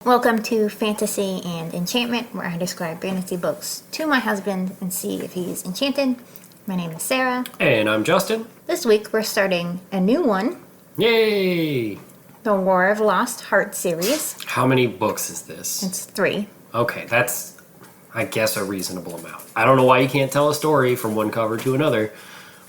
Welcome to Fantasy and Enchantment, where I describe fantasy books to my husband and see if he's enchanted. My name is Sarah. And I'm Justin. This week we're starting a new one. Yay! The War of Lost Heart series. How many books is this? It's 3. Okay, that's, I guess, a reasonable amount. I don't know why you can't tell a story from one cover to another,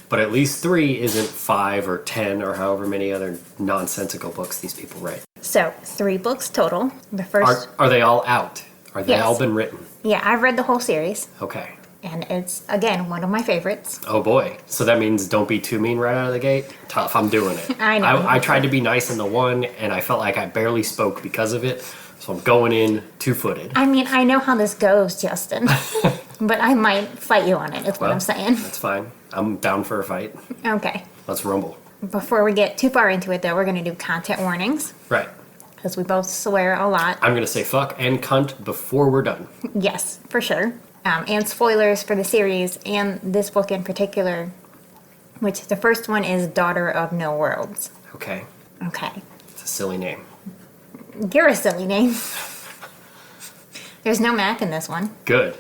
but at least 3 isn't 5 or 10 or however many other nonsensical books these people write. So, 3 books total. The first... Are they all out? Are they Yes. all been written? Yeah, I've read the whole series. Okay. And it's, again, one of my favorites. Oh boy. So that means don't be too mean right out of the gate? Tough, I'm doing it. I know. I tried to be nice in the one, and I felt like I barely spoke because of it. So I'm going in two-footed. I mean, I know how this goes, Justin. But I might fight you on it, is what I'm saying. That's fine. I'm down for a fight. Okay. Let's rumble. Before we get too far into it, though, we're going to do content warnings. Right. Because we both swear a lot. I'm going to say fuck and cunt before we're done. Yes, for sure. And spoilers for the series and this book in particular, which the first one is Daughter of No Worlds. Okay. Okay. It's a silly name. You're a silly name. There's no Mac in this one. Good.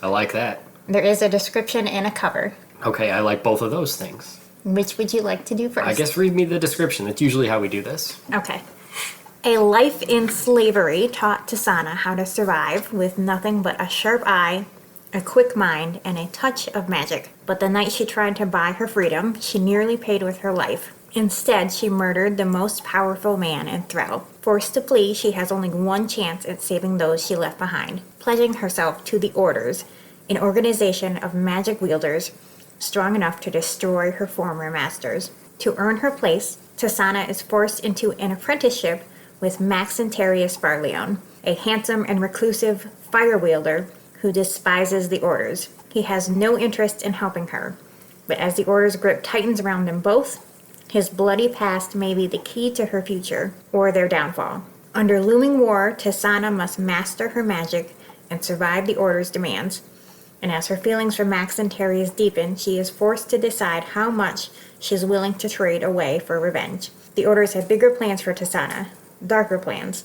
I like that. There is a description and a cover. Okay, I like both of those things. Which would you like to do first? I guess read me the description. That's usually how we do this. Okay. A life in slavery taught Tasana how to survive with nothing but a sharp eye, a quick mind, and a touch of magic. But the night she tried to buy her freedom, she nearly paid with her life. Instead, she murdered the most powerful man in Thrall. Forced to flee, she has only one chance at saving those she left behind, pledging herself to the Orders, an organization of magic wielders strong enough to destroy her former masters. To earn her place, Tasana is forced into an apprenticeship with Maxentarius Barleon, a handsome and reclusive fire wielder who despises the Orders. He has no interest in helping her, but as the Orders' grip tightens around them both, his bloody past may be the key to her future, or their downfall. Under looming war, Tasana must master her magic and survive the Order's demands, and as her feelings for Maxentarius deepen, she is forced to decide how much she is willing to trade away for revenge. The Orders have bigger plans for Tasana, darker plans,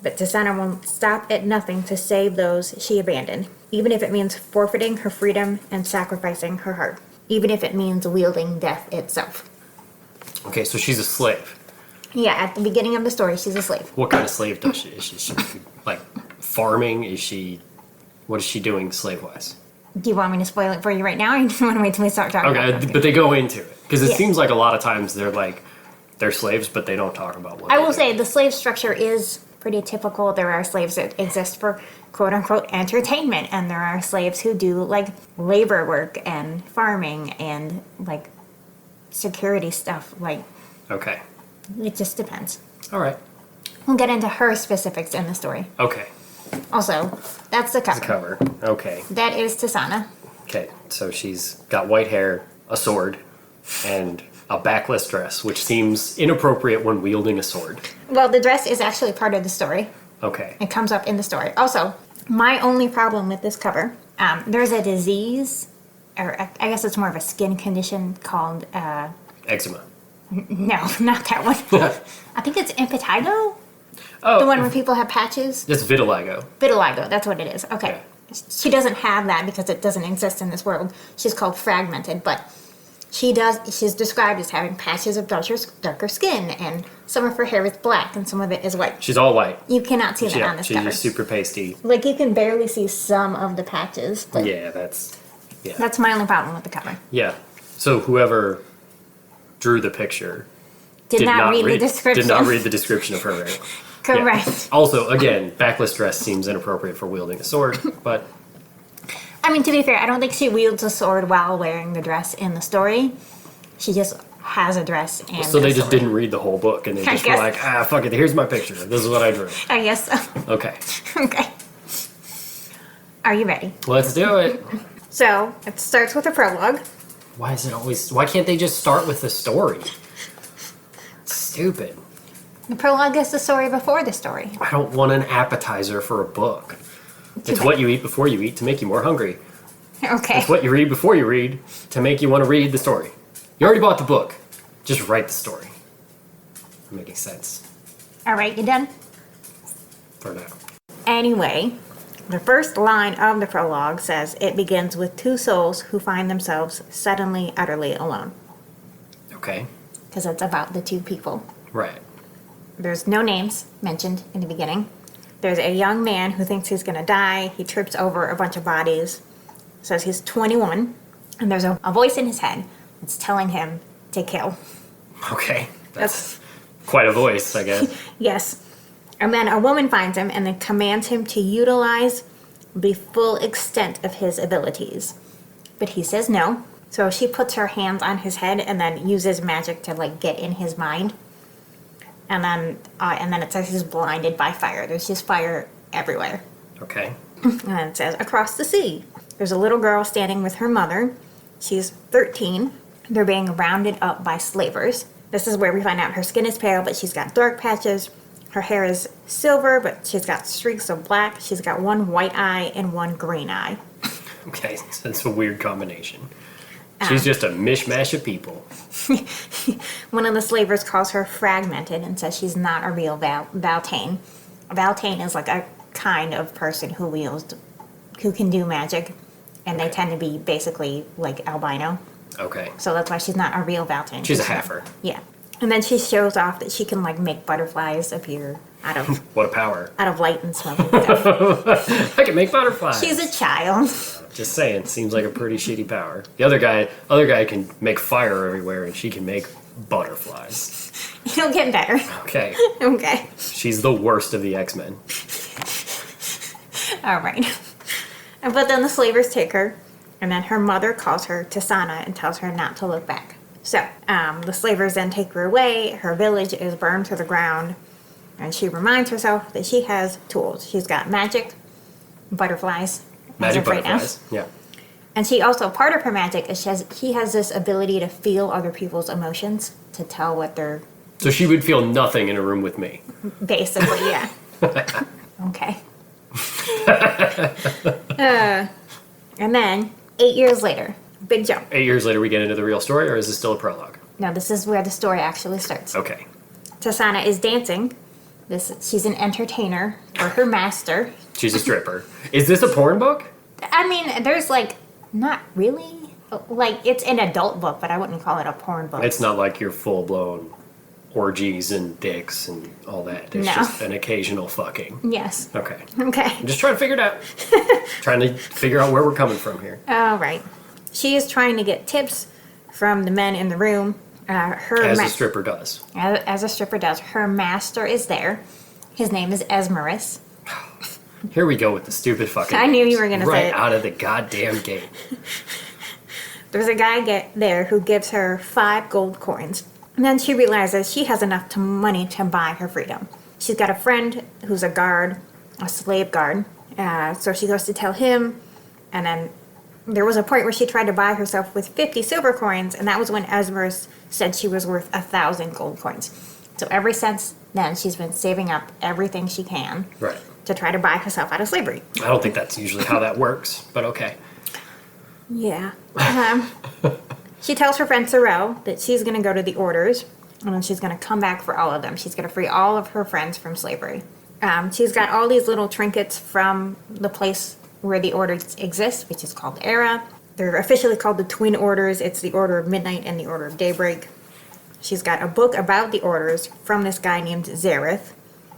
but Tasana won't stop at nothing to save those she abandoned, even if it means forfeiting her freedom and sacrificing her heart, even if it means wielding death itself. Okay, so she's a slave. Yeah, at the beginning of the story, she's a slave. What kind of slave does she? Is she like farming? What is she doing slave-wise? Do you want me to spoil it for you right now, or do you want to wait till we start talking about it? Okay, but they go into it. Because it Yeah. seems like a lot of times they're slaves, but they don't talk about what I they will do. say the slave structure is pretty typical. There are slaves that exist for quote-unquote entertainment, and there are slaves who do, like, labor work and farming and, like, security stuff. Like, Okay. it just depends. All right. We'll get into her specifics in the story. Okay. Also, that's the cover. Cover. Okay. That is Tasana. Okay. So she's got white hair, a sword, and a backless dress, which seems inappropriate when wielding a sword. Well, the dress is actually part of the story. Okay. It comes up in the story. Also, my only problem with this cover, there's a disease, or I guess it's more of a skin condition called, Eczema. no, not that one. I think it's impetigo, Oh, the one where people have patches. it's vitiligo. Vitiligo, that's what it is. Okay. Yeah. She doesn't have that because it doesn't exist in this world. She's called fragmented, but she's described as having patches of darker skin, and some of her hair is black and some of it is white. She's all white. You cannot see that on this she's cover. just super pasty. Like, you can barely see some of the patches. But Yeah, that's That's my only problem with the cover. yeah. So whoever drew the picture Did not read the description. Did not read the description of her. Correct. Yeah. Also, again, backless dress seems inappropriate for wielding a sword, but I mean, to be fair, I don't think she wields a sword while wearing the dress in the story. She just has a dress and so they a just sword. didn't read the whole book and they I just were guess. like, fuck it, here's my picture. This is what I drew. I guess so. Okay. Okay. Are you ready? Let's do it. So, it starts with a prologue. Why can't they just start with the story? It's stupid. The prologue is the story before the story. I don't want an appetizer for a book. It's what you eat before you eat to make you more hungry. Okay. It's what you read before you read to make you want to read the story. You already bought the book. Just write the story. Making sense. All right, you done? For now. Anyway, the first line of the prologue says it begins with two souls who find themselves suddenly, utterly alone. Okay. Because it's about the two people. Right. There's no names mentioned in the beginning. There's a young man who thinks he's going to die. He trips over a bunch of bodies. Says he's 21. And there's a voice in his head that's telling him to kill. Okay. That's quite a voice, I guess. Yes. And then a woman finds him and then commands him to utilize the full extent of his abilities. But he says no. So she puts her hands on his head and then uses magic to like get in his mind. And then it says he's blinded by fire. There's just fire everywhere. Okay. And then it says across the sea. There's a little girl standing with her mother. She's 13. They're being rounded up by slavers. This is where we find out her skin is pale, but she's got dark patches. Her hair is silver, but she's got streaks of black. She's got one white eye and one green eye. Okay, so that's a weird combination. She's just a mishmash of people. One of the slavers calls her fragmented and says she's not a real Valtane. A Valtane is like a kind of person who can do magic, and they tend to be basically like albino. Okay. So that's why she's not a real Valtane. She's a halfer. Yeah. And then she shows off that she can like make butterflies appear out of What a power. out of light and smoke and stuff. I can make butterflies. She's a child. Just saying, seems like a pretty shitty power. The other guy can make fire everywhere, and she can make butterflies. It'll get better. Okay. Okay. She's the worst of the X-Men. All right. But then the slavers take her, and then her mother calls her Tasana and tells her not to look back. So the slavers then take her away. Her village is burned to the ground, and she reminds herself that she has tools. She's got magic, butterflies. Magic right now. butterflies. Yeah. And she also, part of her magic is she has this ability to feel other people's emotions, to tell what they're... So she would feel nothing in a room with me. Basically, yeah. Okay. And then, 8 years later, big jump. 8 years later, we get into the real story, or is this still a prologue? Now, this is where the story actually starts. Okay. Tasana is dancing. She's an entertainer for her master. She's a stripper. Is this a porn book? I mean, there's like, not really. Like, it's an adult book, but I wouldn't call it a porn book. It's not like your full-blown orgies and dicks and all that. There's No. just an occasional fucking. Yes. Okay. Okay. I'm just trying to figure it out. Trying to figure out where we're coming from here. All right. She is trying to get tips from the men in the room. As a stripper does. As a stripper does. Her master is there. His name is Esmerus. Here we go with the stupid fucking I knew names. you were gonna say right it. out of the goddamn gate. There's a guy there who gives her 5 gold coins. And then she realizes she has enough money to buy her freedom. She's got a friend who's a guard, a slave guard. So she goes to tell him. And then there was a point where she tried to buy herself with 50 silver coins. And that was when Esmerus said she was worth 1,000 gold coins. So ever since then, she's been saving up everything she can. Right. To try to buy herself out of slavery. I don't think that's usually how that works, but okay. Yeah. She tells her friend Sorrel that she's going to go to the orders, and then she's going to come back for all of them. She's going to free all of her friends from slavery. She's got all these little trinkets from the place where the orders exist, which is called Era. They're officially called the Twin Orders. It's the Order of Midnight and the Order of Daybreak. She's got a book about the orders from this guy named Zareth.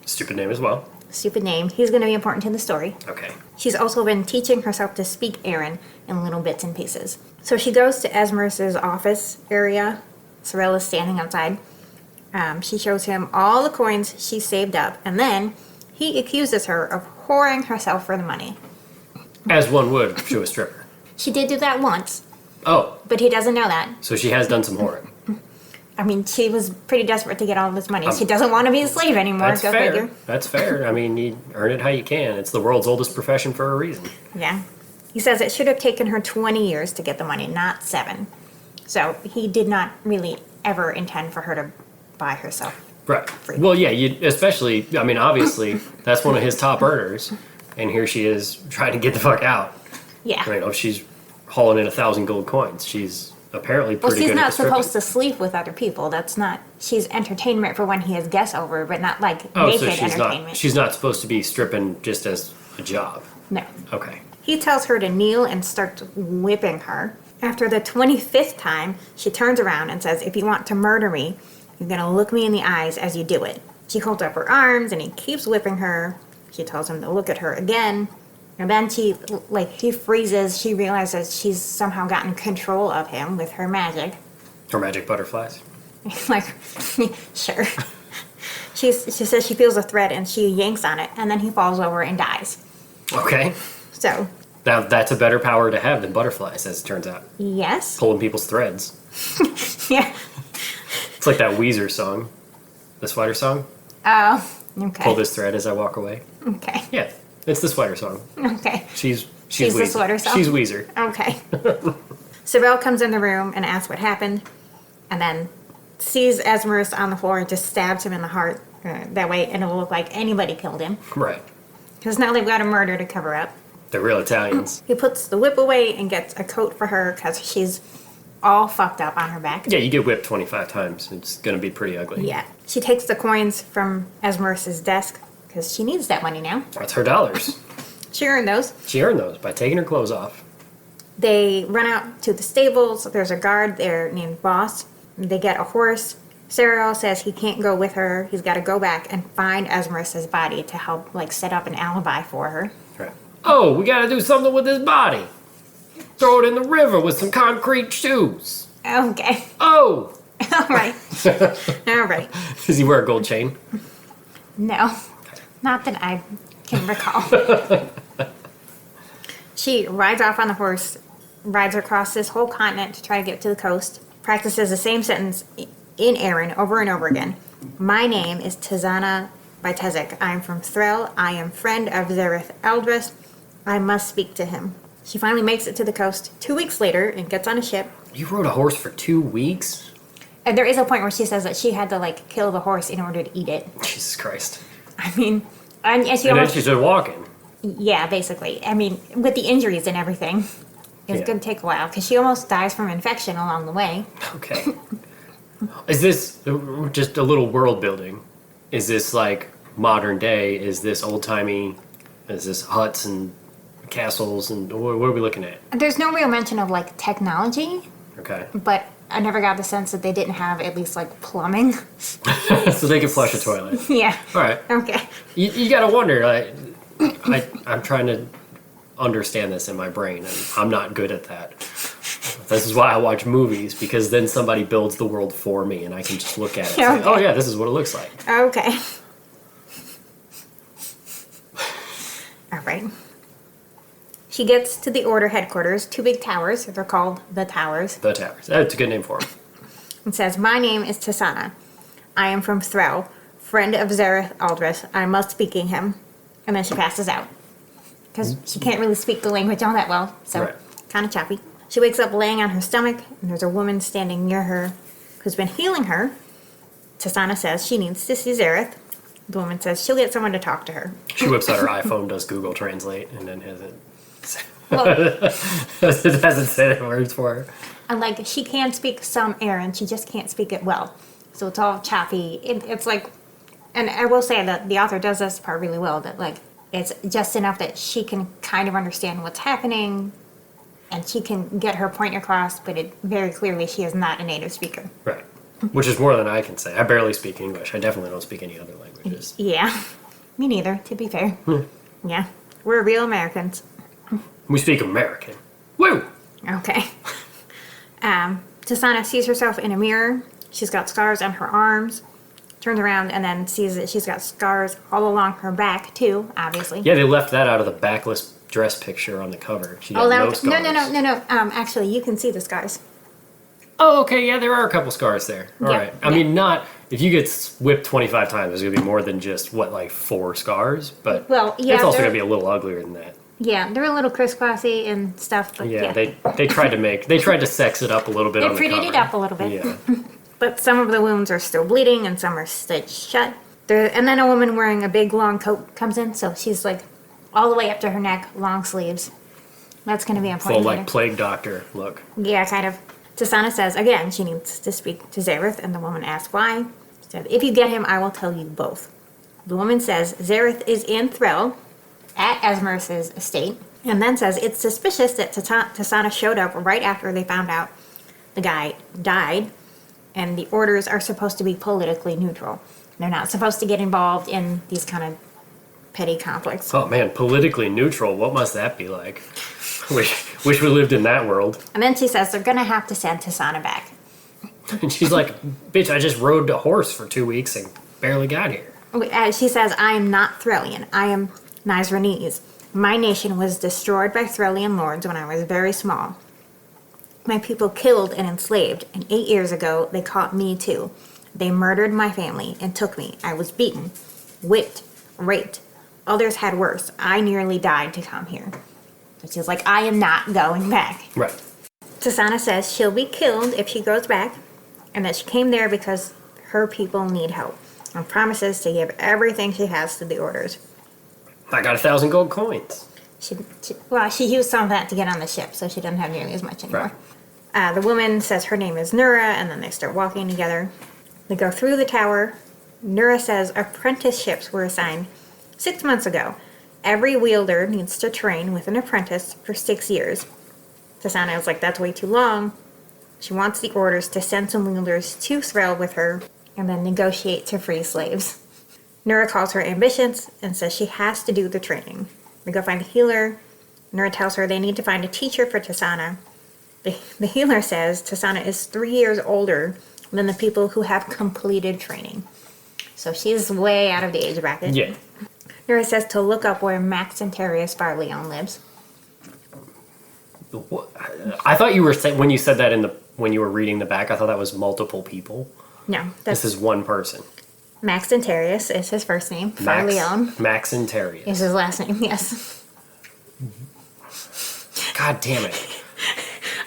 Stupid name as well. Stupid name. He's going to be important in the story. Okay. She's also been teaching herself to speak Aaron in little bits and pieces. So she goes to Esmerus's office area. Sorrel is standing outside. She shows him all the coins she saved up, and then he accuses her of whoring herself for the money. As one would to a stripper. She did do that once, Oh, but he doesn't know that. so she has done some whoring. I mean, she was pretty desperate to get all this money. She doesn't want to be a slave anymore. That's Go fair. figure. That's fair. I mean, you earn it how you can. It's the world's oldest profession for a reason. Yeah. He says it should have taken her 20 years to get the money, not 7. So he did not really ever intend for her to buy herself. Right. Well, yeah, especially, I mean, obviously, that's one of his top earners. And here she is trying to get the fuck out. Yeah. You know, she's hauling in 1,000 gold coins. She's apparently Well, pretty she's good at not the stripping. supposed to sleep with other people. That's not. She's entertainment for when he has guests over, but not like Oh, naked so she's entertainment. not. She's not supposed to be stripping just as a job. No. Okay. He tells her to kneel and starts whipping her. After the 25th time, she turns around and says, "If you want to murder me, you're going to look me in the eyes as you do it." She holds up her arms and he keeps whipping her. She tells him to look at her again. And then he freezes. She realizes she's somehow gotten control of him with her magic. Her magic butterflies. Like, sure. She says she feels a thread and she yanks on it, and then he falls over and dies. Okay. So, Now that's a better power to have than butterflies, as it turns out. yes. Pulling people's threads. Yeah. It's like that Weezer song, the sweater song. Oh, okay. Pull this thread as I walk away. Okay. Yeah, it's the sweater song. Okay. She's She's the Weezer. sweater song? She's Weezer. Okay. Sorrel comes in the room and asks what happened, and then sees Esmerus on the floor and just stabs him in the heart. That way, and it'll look like anybody killed him. Right. Because now they've got a murder to cover up. They're real Italians. He puts the whip away and gets a coat for her because she's all fucked up on her back. Yeah, you get whipped 25 times. It's gonna be pretty ugly. Yeah. She takes the coins from Esmerus's desk because she needs that money now. That's her dollars. She earned those. She earned those by taking her clothes off. They run out to the stables. There's a guard there named Boss. They get a horse. Sorrel says he can't go with her. He's got to go back and find Esmerus's body to help, like, set up an alibi for her. Right. Oh, we gotta do something with his body. Throw it in the river with some concrete shoes. Okay. Oh! All right. All right. Does he wear a gold chain? No. Not that I can recall. She rides off on the horse, rides across this whole continent to try to get to the coast, practices the same sentence in Aaron over and over again. "My name is Tizana Bytezek. I am from Threl. I am friend of Zereth Eldris. I must speak to him." She finally makes it to the coast 2 weeks later and gets on a ship. You rode a horse for 2 weeks? And there is a point where she says that she had to, like, kill the horse in order to eat it. Jesus Christ. I mean, and she And then almost, she's just walking. yeah, basically. I mean, with the injuries and everything, it's Yeah. going to take a while because she almost dies from infection along the way. Okay. Is this just a little world building? Is this like modern day? Is this old timey? Is this huts and castles? And what are we looking at? There's no real mention of, like, technology, Okay. but I never got the sense that they didn't have at least, like, plumbing. So they can flush a toilet. Yeah. All right. Okay. You gotta wonder. I'm trying to understand this in my brain, and I'm not good at that. This is why I watch movies, because then somebody builds the world for me, and I can just look at it and say, Okay. "Oh yeah, this is what it looks like." Okay. All right. She gets to the Order headquarters, 2 big towers. They're called the Towers. The towers. That's a good name for them. And says, "My name is Tisana. I am from Threl, friend of Zereth Aldrich. I must speak to him." And then she passes out. Because she can't really speak the language all that well, so Right. kind of choppy. She wakes up laying on her stomach, and there's a woman standing near her who's been healing her. Tisana says she needs to see Zereth. The woman says she'll get someone to talk to her. She whips out her iPhone, does Google Translate, and then has it. Well, It doesn't say the words for her. and like, she can speak some Aaron, she just can't speak it well. So it's all choppy. It's like, and I will say that the author does this part really well, that, like, it's just enough that she can kind of understand what's happening and she can get her point across, but it very clearly she is not a native speaker. Right. Which is more than I can say. I barely speak English. I definitely don't speak any other languages. Yeah, me neither, to be fair. Yeah, we're real Americans. We speak American. Woo! Okay. Tisana sees herself in a mirror. She's got scars on her arms. Turns around and then sees that she's got scars all along her back too, obviously. Yeah, they left that out of the backless dress picture on the cover. She got no scars. No. Actually, you can see the scars. Oh, okay, yeah, there are a couple scars there. All Yeah, right. I yeah. mean, not... If you get whipped 25 times, there's going to be more than just, what, like 4 scars? But Well, yeah, it's also they're- going to be a little uglier than that. Yeah, they're a little crisscrossy and stuff, but Yeah, yeah. they tried to sex it up a little bit They on the cover. prettied it up a little bit. Yeah. But some of the wounds are still bleeding and some are stitched shut. And then a woman wearing a big long coat comes in, so she's like all the way up to her neck, long sleeves. That's going to be Full important. like later. plague doctor look. Yeah, kind of. Tasana says again she needs to speak to Zareth, and the woman asks why. She said, if you get him, I will tell you both. The woman says Zareth is in Threll at Esmer's estate, and then says it's suspicious that Tasana showed up right after they found out the guy died, and the orders are supposed to be politically neutral. They're not supposed to get involved in these kind of petty conflicts. Oh man, politically neutral, what must that be like? Wish we lived in that world. And then she says they're going to have to send Tasana back. And she's like, bitch, I just rode a horse for 2 weeks and barely got here. She says, I am not Threllian. I am Nizranese. My nation was destroyed by Threllian lords when I was very small. My people killed and enslaved, and 8 years ago they caught me too. They murdered my family and took me. I was beaten, whipped, raped. Others had worse. I nearly died to come here. So she's like, I am not going back. Right. Tasana says she'll be killed if she goes back, and that she came there because her people need help, and promises to give everything she has to the orders. I got 1,000 gold coins. She used some of that to get on the ship, so she doesn't have nearly as much anymore. Right. The woman says her name is Nura, and then they start walking together. They go through the tower. Nura says apprenticeships were assigned 6 months ago. Every wielder needs to train with an apprentice for 6 years. Tasana is like, that's way too long. She wants the orders to send some wielders to Threll with her and then negotiate to free slaves. Nura calls her ambitious and says she has to do the training. They go find a healer. Nura tells her they need to find a teacher for Tasana. The healer says Tasana is 3 years older than the people who have completed training. So she's way out of the age bracket. Yeah. Nura says to look up where Max Antarius Barleon lives. I thought you were saying, when you said that when you were reading the back, I thought that was multiple people. No, This is one person. Max Antarius is his first name. Barleon Max Antarius. is his last name, yes. God damn it.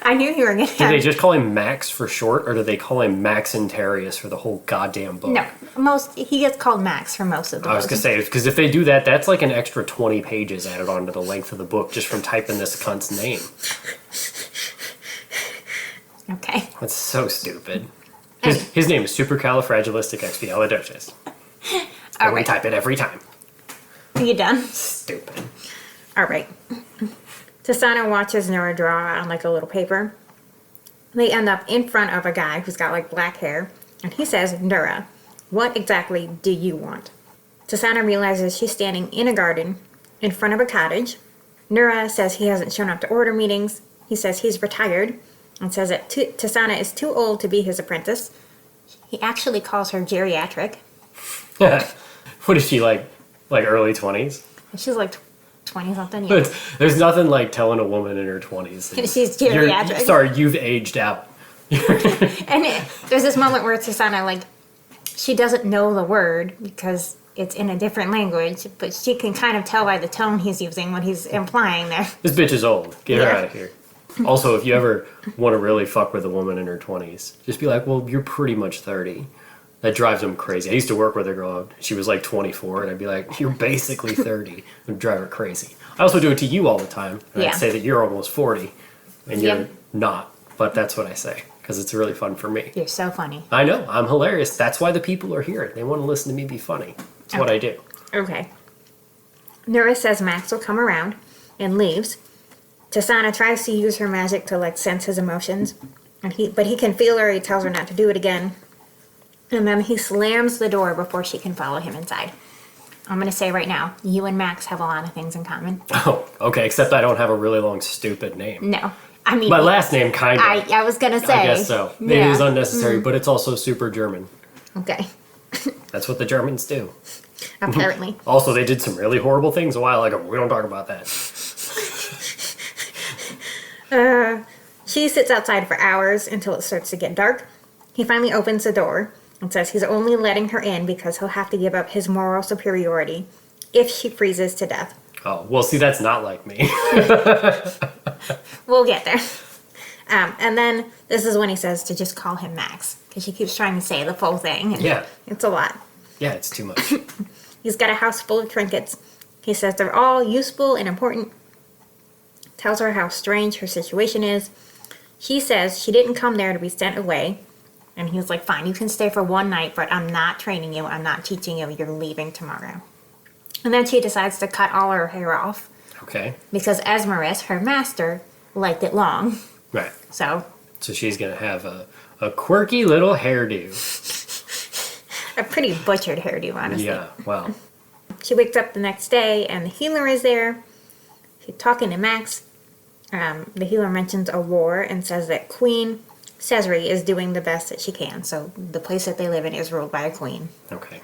I knew you were going to Do they just call him Max for short, or do they call him Max Antarius for the whole goddamn book? No, he gets called Max for most of the I was books. going to say, because if they do that, that's like an extra 20 pages added on to the length of the book just from typing this cunt's name. Okay. That's so stupid. His name is Supercalifragilisticexpialidocious. And we type it every time. Are you done? Stupid. All right. Tasana watches Nora draw on like a little paper. They end up in front of a guy who's got like black hair, and he says, Nora, what exactly do you want? Tasana realizes she's standing in a garden in front of a cottage. Nora says he hasn't shown up to order meetings. He says he's retired and says that Tasana is too old to be his apprentice. He actually calls her geriatric. What is she, like early 20s? She's like 20-something. Yeah. There's nothing like telling a woman in her 20s. She's geriatric. Sorry, you've aged out. And there's this moment where Tasana, like, she doesn't know the word because it's in a different language, but she can kind of tell by the tone he's using what he's implying there. This bitch is old. Get her out of here. Also, if you ever want to really fuck with a woman in her 20s, just be like, well, you're pretty much 30. That drives them crazy. I used to work with a girl. She was like 24, and I'd be like, you're basically 30. It would drive her crazy. I also do it to you all the time. And I'd say that you're almost 40, and you're not. But that's what I say, because it's really fun for me. You're so funny. I know. I'm hilarious. That's why the people are here. They want to listen to me be funny. It's what I do. Okay. Nura says Max will come around and leaves. Tasana tries to use her magic to, like, sense his emotions, but he can feel her. He tells her not to do it again. And then he slams the door before she can follow him inside. I'm going to say right now, you and Max have a lot of things in common. Oh, okay, except I don't have a really long, stupid name. No. I mean... My last name, kind of. I was going to say... I guess so. Maybe it was unnecessary, but it's also super German. Okay. That's what the Germans do. Apparently. Also, they did some really horrible things a while ago. We don't talk about that. She sits outside for hours until it starts to get dark. He finally opens the door and says he's only letting her in because he'll have to give up his moral superiority if she freezes to death. Oh, well, see, that's not like me. We'll get there. And then this is when he says to just call him Max, because she keeps trying to say the full thing. And Yeah. it's a lot. Yeah, it's too much. He's got a house full of trinkets. He says they're all useful and important. Tells her how strange her situation is. She says she didn't come there to be sent away. And he was like, fine, you can stay for one night, but I'm not training you. I'm not teaching you. You're leaving tomorrow. And then she decides to cut all her hair off. Okay. Because Esmerus, her master, liked it long. Right. So she's going to have a quirky little hairdo. A pretty butchered hairdo, honestly. Yeah, wow. She wakes up the next day, and the healer is there. She's talking to Max. The healer mentions a war and says that Queen Cesare is doing the best that she can. So the place that they live in is ruled by a queen. Okay.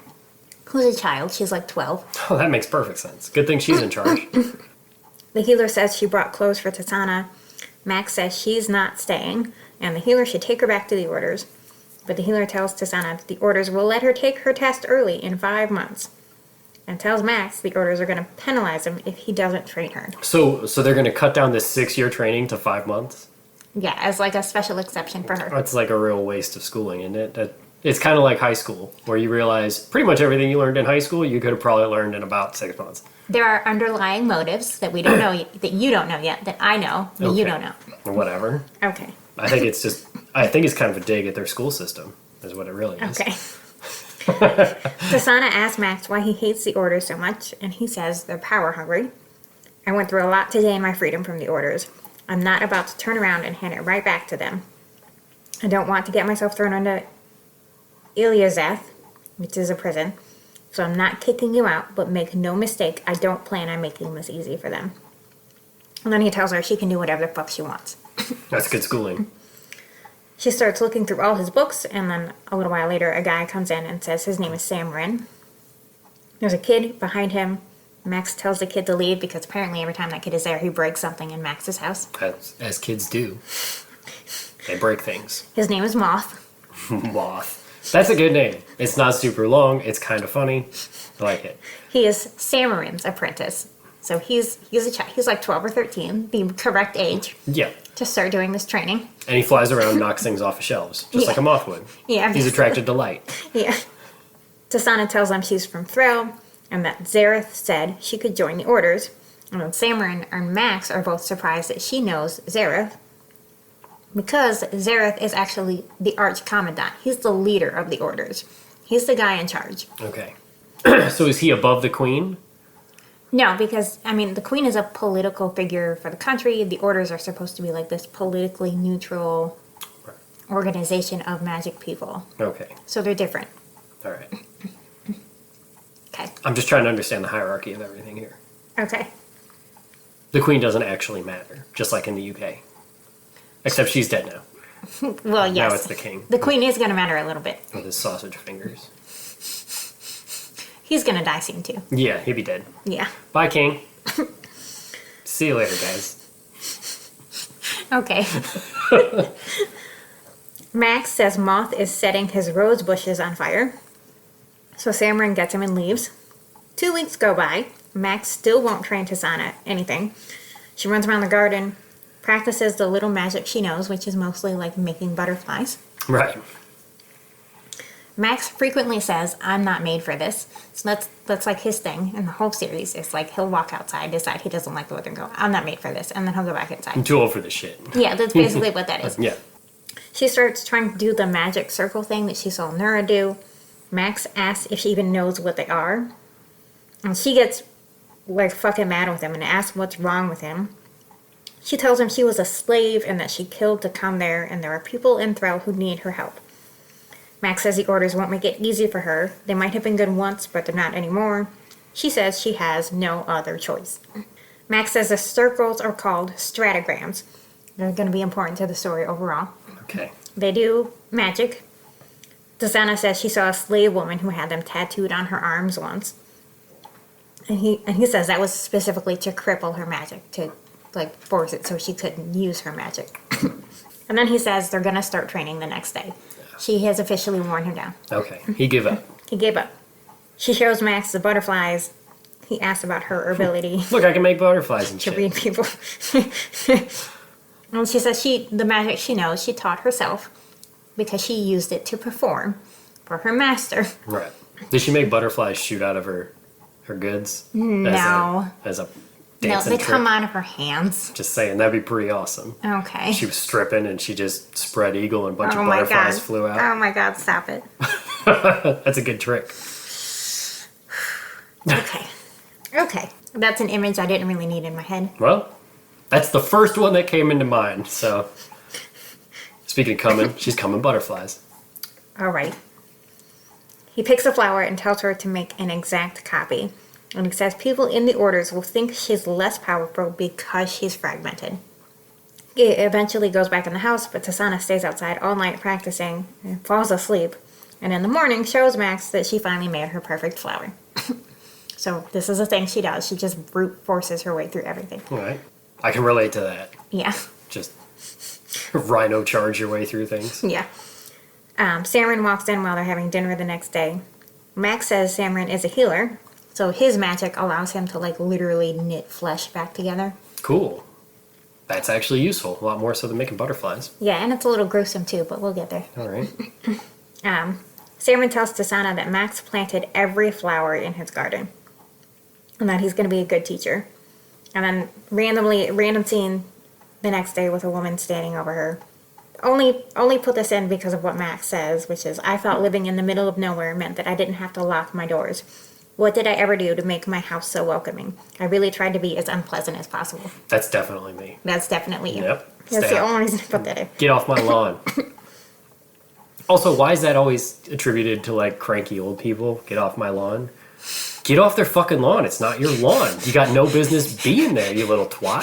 Who's a child. She's like 12. Oh, that makes perfect sense. Good thing she's in charge. The healer says she brought clothes for Tasana. Max says she's not staying, and the healer should take her back to the orders. But the healer tells Tasana that the orders will let her take her test early in 5 months. And tells Max the orders are going to penalize him if he doesn't train her. So they're going to cut down this 6-year training to 5 months? Yeah, as like a special exception for her. That's like a real waste of schooling, isn't it? It's kind of like high school, where you realize pretty much everything you learned in high school, you could have probably learned in about 6 months. There are underlying motives that we don't know, that you don't know yet, that I know, that you don't know. Whatever. Okay. I think it's kind of a dig at their school system, is what it really is. Okay. Tasana asks Max why he hates the orders so much, and he says they're power hungry. I went through a lot to gain my freedom from the orders. I'm not about to turn around and hand it right back to them. I don't want to get myself thrown into Iliazeth, which is a prison, so I'm not kicking you out, but make no mistake, I don't plan on making this easy for them. And then he tells her she can do whatever the fuck she wants. That's good schooling. She starts looking through all his books, and then a little while later, a guy comes in and says his name is Sam Wren. There's a kid behind him. Max tells the kid to leave because apparently every time that kid is there, he breaks something in Max's house. As kids do. They break things. His name is Moth. Moth. That's a good name. It's not super long. It's kind of funny. I like it. He is Samarin's apprentice. So he's a child. He's like 12 or 13, the correct age. Yeah. To start doing this training. And he flies around and knocks things off of shelves, just like a moth would. Yeah. He's attracted to light. Yeah. Tasana tells them she's from Threll, and that Zareth said she could join the orders. And then Samarin and Max are both surprised that she knows Zareth, because Zareth is actually the arch-commandant. He's the leader of the orders. He's the guy in charge. Okay. So is he above the queen? No, because, I mean, the queen is a political figure for the country. The orders are supposed to be like this politically neutral organization of magic people. Okay. So they're different. All right. Okay. I'm just trying to understand the hierarchy of everything here. Okay. The queen doesn't actually matter, just like in the UK. Except she's dead now. Well, yes. Now it's the king. The queen is going to matter a little bit. With his sausage fingers. He's going to die soon, too. Yeah, he'd be dead. Yeah. Bye, king. See you later, guys. Okay. Max says Moth is setting his rose bushes on fire. So Samarin gets him and leaves. 2 weeks go by. Max still won't train Tasana anything. She runs around the garden, practices the little magic she knows, which is mostly like making butterflies. Right. Max frequently says, I'm not made for this. So that's like his thing in the whole series. It's like he'll walk outside, decide he doesn't like the weather and go, I'm not made for this. And then he'll go back inside. I'm too old for this shit. Yeah, that's basically what that is. Yeah. She starts trying to do the magic circle thing that she saw Nura do. Max asks if she even knows what they are. And she gets like fucking mad with him and asks what's wrong with him. She tells him she was a slave and that she killed to come there, and there are people in Thrall who need her help. Max says the orders won't make it easy for her. They might have been good once, but they're not anymore. She says she has no other choice. Max says the circles are called stratagrams. They're going to be important to the story overall. Okay. They do magic. Tasana says she saw a slave woman who had them tattooed on her arms once. And he says that was specifically to cripple her magic, to like force it so she couldn't use her magic. And then he says they're going to start training the next day. She has officially worn him down. Okay. He gave up. He gave up. She shows Max the butterflies. He asks about her ability Look, I can make butterflies and to shit. read people. And she says the magic she knows, she taught herself because she used it to perform for her master. Right. Did she make butterflies shoot out of her goods? No. As a dancing they trick. come out of her hands. Just saying, that'd be pretty awesome. Okay. She was stripping and she just spread eagle and a bunch of my butterflies God. flew out. Oh my God, stop it. That's a good trick. Okay. Okay. That's an image I didn't really need in my head. Well, that's the first one that came into mind. So, speaking of coming, she's coming butterflies. All right. He picks a flower and tells her to make an exact copy. And he says people in the orders will think she's less powerful because she's fragmented. He eventually goes back in the house, but Tasana stays outside all night practicing and falls asleep. And in the morning shows Max that she finally made her perfect flower. So this is a thing she does. She just brute forces her way through everything. All right. I can relate to that. Yeah. Just rhino charge your way through things. Yeah. Samron walks in while they're having dinner the next day. Max says Samron is a healer, so his magic allows him to like literally knit flesh back together. Cool. That's actually useful. A lot more so than making butterflies. Yeah, and it's a little gruesome too, but we'll get there. All right. Samron tells Tasana that Max planted every flower in his garden, and that he's going to be a good teacher. And then random scene the next day with a woman standing over her. Only put this in because of what Max says, which is, I thought living in the middle of nowhere meant that I didn't have to lock my doors. What did I ever do to make my house so welcoming? I really tried to be as unpleasant as possible. That's definitely me. That's definitely you. Yep. That's Stay the out. only reason to put that in. Get off my lawn. Also, why is that always attributed to like cranky old people? Get off my lawn. Get off their fucking lawn. It's not your lawn. You got no business being there, you little twat.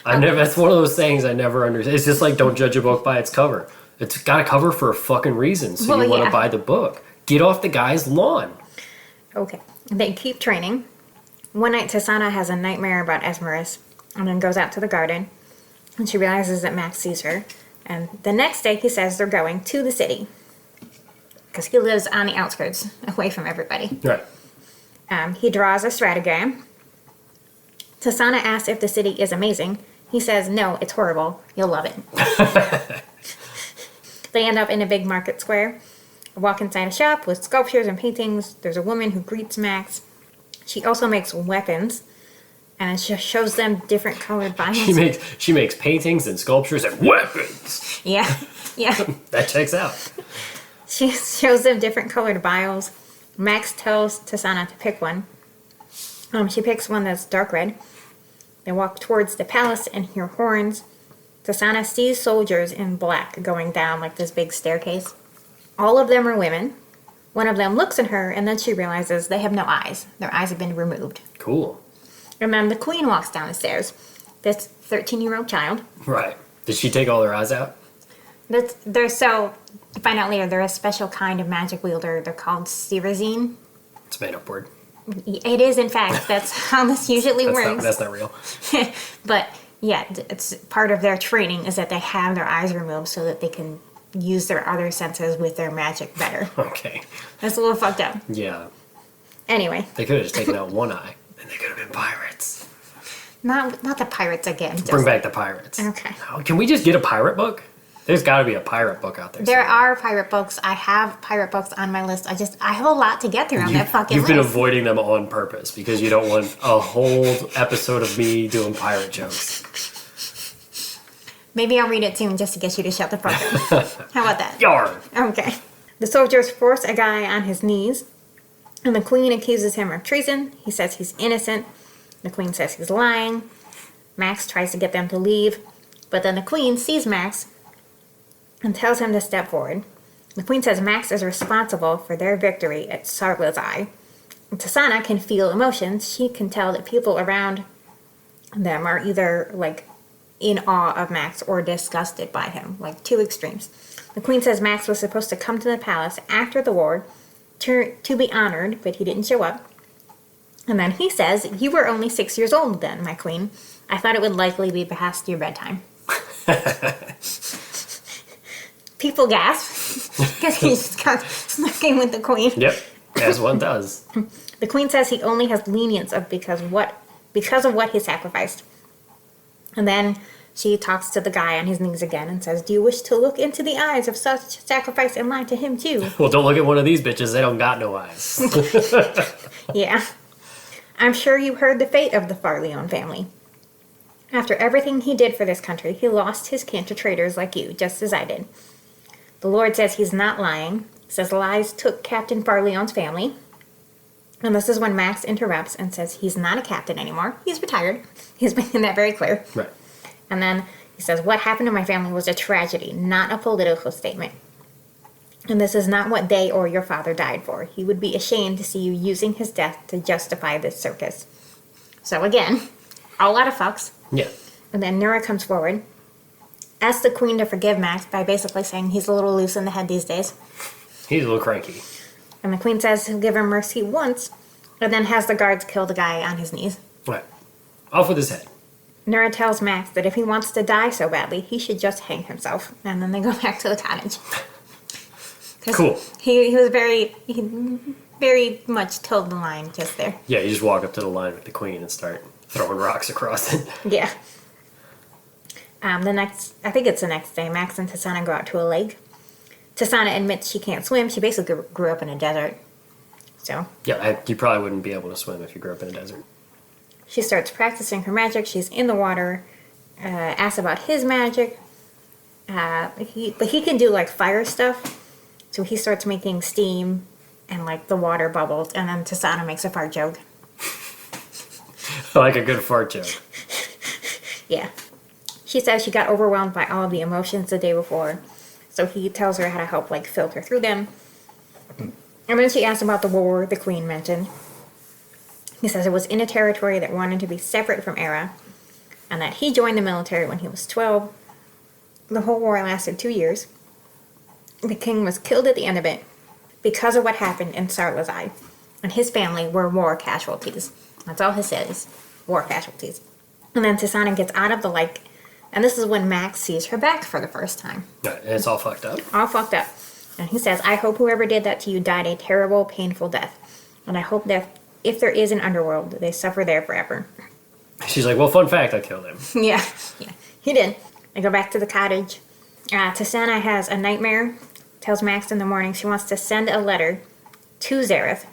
That's one of those things I never understand. It's just like, don't judge a book by its cover. It's got a cover for a fucking reason, so Well, you want to yeah. buy the book. Get off the guy's lawn. Okay. They keep training. One night, Tasana has a nightmare about Esmerus and then goes out to the garden. And she realizes that Max sees her. And the next day, he says they're going to the city. Because he lives on the outskirts, away from everybody. Right. He draws a stratogram. Tasana asks if the city is amazing. He says, no, it's horrible. You'll love it. They end up in a big market square. Walk inside a shop with sculptures and paintings. There's a woman who greets Max. She also makes weapons. And she shows them different colored vials. She makes paintings and sculptures and weapons. Yeah, yeah. That checks out. She shows them different colored vials. Max tells Tasana to pick one. She picks one that's dark red. They walk towards the palace and hear horns. Tasana sees soldiers in black going down like this big staircase. All of them are women. One of them looks at her and then she realizes they have no eyes. Their eyes have been removed. Cool. And then the queen walks down the stairs. This 13-year-old child. Right. Did she take all their eyes out? They're so... You find out later, they're a special kind of magic wielder. They're called Sirazine. It's a made-up word. It is, in fact. That's how this usually works. That's not real. But, yeah, it's part of their training is that they have their eyes removed so that they can use their other senses with their magic better. Okay. That's a little fucked up. Yeah. Anyway. They could have just taken out one eye, and they could have been pirates. Not the pirates again. Bring back the pirates. Okay. Oh, can we just get a pirate book? There's got to be a pirate book out there. There somewhere. are pirate books. I have pirate books on my list. I have a lot to get through on that fucking You've list. been avoiding them on purpose because you don't want a whole episode of me doing pirate jokes. Maybe I'll read it soon just to get you to shut the fuck up. How about that? Yarn. Okay. The soldiers force a guy on his knees, and the queen accuses him of treason. He says he's innocent. The queen says he's lying. Max tries to get them to leave, but then the queen sees Max and tells him to step forward. The queen says Max is responsible for their victory at Sarla's Eye. And Tasana can feel emotions. She can tell that people around them are either like in awe of Max or disgusted by him, like two extremes. The queen says Max was supposed to come to the palace after the war to be honored, but he didn't show up. And then he says, you were only 6 years old then, my queen. I thought it would likely be past your bedtime. People gasp because he just got snuck in with the queen. Yep, as one does. The queen says he only has lenience because of what he sacrificed. And then she talks to the guy on his knees again and says, do you wish to look into the eyes of such sacrifice and lie to him too? Well, don't look at one of these bitches. They don't got no eyes. Yeah. I'm sure you heard the fate of the Farleone family. After everything he did for this country, he lost his kin to traitors like you, just as I did. The Lord says he's not lying. Says lies took Captain Farleone's family. And this is when Max interrupts and says he's not a captain anymore. He's retired. He's making that very clear. Right. And then he says, what happened to my family was a tragedy, not a political statement. And this is not what they or your father died for. He would be ashamed to see you using his death to justify this circus. So again, a lot of fucks. Yeah. And then Nura comes forward, asks the queen to forgive Max by basically saying he's a little loose in the head these days. He's a little cranky. And the queen says he'll give him mercy once, and then has the guards kill the guy on his knees. Right. Off with his head. Nura tells Max that if he wants to die so badly, he should just hang himself. And then they go back to the cottage. Cool. He very much told the line just there. Yeah, you just walk up to the line with the queen and start throwing rocks across it. Yeah. I think it's the next day, Max and Tasana go out to a lake. Tasana admits she can't swim. She basically grew up in a desert. So. Yeah, you probably wouldn't be able to swim if you grew up in a desert. She starts practicing her magic. She's in the water. Asks about his magic. But he can do like fire stuff. So he starts making steam and like the water bubbles. And then Tasana makes a fart joke. Like a good fart joke. Yeah. She says she got overwhelmed by all of the emotions the day before. So he tells her how to help like filter through them. And then she asks about the war the queen mentioned. He says it was in a territory that wanted to be separate from Era, and that he joined the military when he was 12. The whole war lasted 2 years. The king was killed at the end of it because of what happened in Sarlazai, and his family were war casualties. That's all he says, war casualties. And then Tasana gets out of the lake, and this is when Max sees her back for the first time. Right, and it's all fucked up. All fucked up. And he says, I hope whoever did that to you died a terrible, painful death. And I hope that if there is an underworld, they suffer there forever. She's like, well, fun fact, I killed him. Yeah, he did. They go back to the cottage. Tasana has a nightmare. Tells Max in the morning she wants to send a letter to Zareth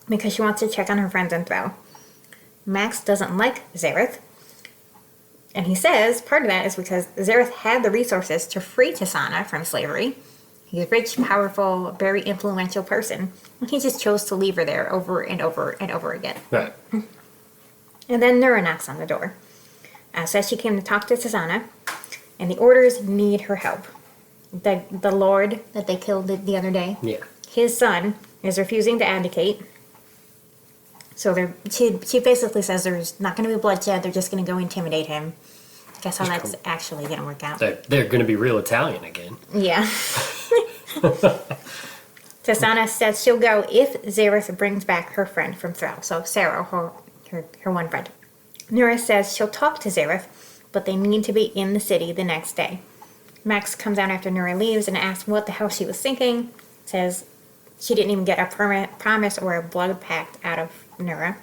because she wants to check on her friends in Thrall. Max doesn't like Zareth. And he says part of that is because Zareth had the resources to free Tasana from slavery. He's a rich, powerful, very influential person. And he just chose to leave her there over and over and over again. Right. And then Nura knocks on the door. Says she came to talk to Tasana. And the orders need her help. The lord that they killed the other day. Yeah. His son is refusing to abdicate. So she basically says there's not going to be bloodshed. They're just going to go intimidate him. Guess how that's actually going to work out. They're going to be real Italian again. Yeah. Tasana says she'll go if Zareth brings back her friend from Thrall. So Sarah, her one friend. Nura says she'll talk to Zareth, but they need to be in the city the next day. Max comes out after Nura leaves and asks what the hell she was thinking. Says she didn't even get a promise or a blood pact out of Nura.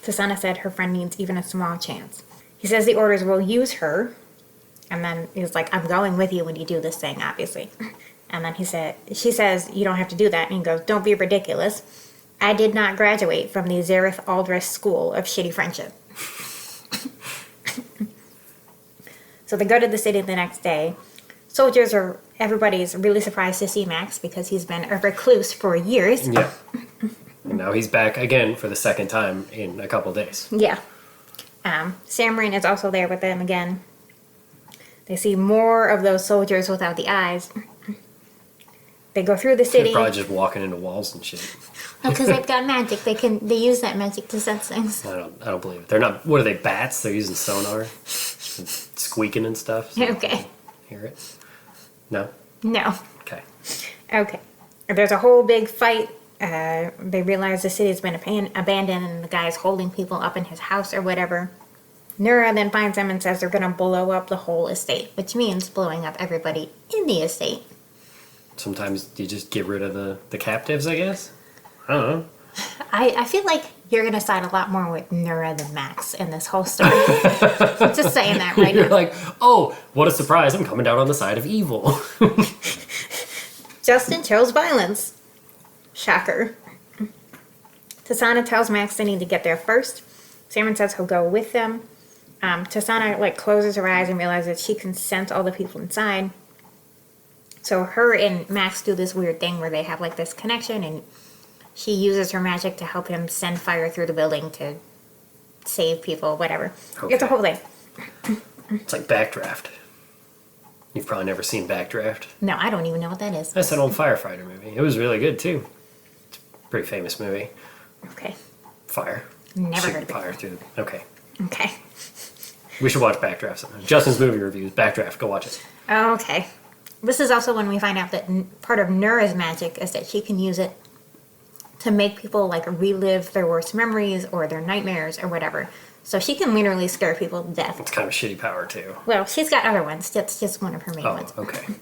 Tasana said her friend needs even a small chance. He says the orders will use her. And then he's like, I'm going with you when you do this thing, obviously. And then she says, you don't have to do that. And he goes, don't be ridiculous. I did not graduate from the Zareth Aldrich School of Shitty Friendship. So they go to the city the next day. Everybody's really surprised to see Max because he's been a recluse for years. Yeah. And now he's back again for the second time in a couple days. Yeah. Samhain is also there with them again. They see more of those soldiers without the eyes. They go through the city. They're probably just walking into walls and shit. Because they've got magic. They use that magic to sense things. I don't believe it. They're not. What are they? Bats? They're using sonar, and squeaking and stuff. So Okay. Hear it? No. No. Okay. Okay. There's a whole big fight. They realize the city's been abandoned and the guy's holding people up in his house or whatever. Nura then finds them and says they're going to blow up the whole estate, which means blowing up everybody in the estate. Sometimes you just get rid of the captives, I guess. I don't know. I feel like you're going to side a lot more with Nura than Max in this whole story. I'm just saying that right You're now. like, oh, what a surprise. I'm coming down on the side of evil. Justin chose violence. Shocker. Tasana tells Max they need to get there first. Cameron says he'll go with them. Tasana like closes her eyes and realizes she can sense all the people inside. So her and Max do this weird thing where they have like this connection, and she uses her magic to help him send fire through the building to save people, whatever. Okay. It's a whole thing. It's like Backdraft. You've probably never seen Backdraft. No, I don't even know what that is. That's an old firefighter movie. It was really good too. It's a pretty famous movie. Okay. Fire. Never Shooting heard of it. fire through. Okay. Okay. We should watch Backdraft sometime. Justin's movie reviews. Backdraft. Go watch it. Okay. This is also when we find out that part of Nura's magic is that she can use it to make people like relive their worst memories or their nightmares or whatever. So she can literally scare people to death. It's kind of a shitty power too. Well, she's got other ones. That's just one of her main Oh, ones. okay.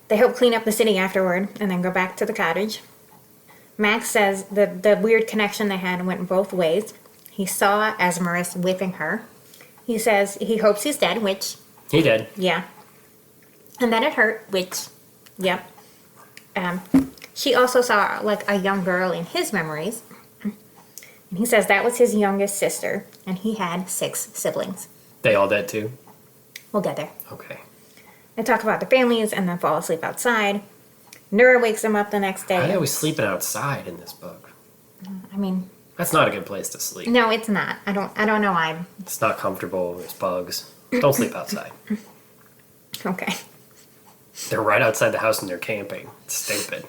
They help clean up the city afterward and then go back to the cottage. Max says that the weird connection they had went both ways. He saw Asmaris whipping her. He says he hopes he's dead, which, He did. yeah. And then it hurt, which, yep. She also saw like a young girl in his memories. And he says that was his youngest sister, and he had 6 siblings. They all dead too? We'll get there. Okay. They talk about their families and then fall asleep outside. Nura wakes them up the next Why are they day. always sleeping outside in this book? I mean, That's not a good place to sleep. no, it's not. I don't know why. It's not comfortable. There's bugs. Don't sleep outside. Okay. They're right outside the house and they're camping. It's stupid.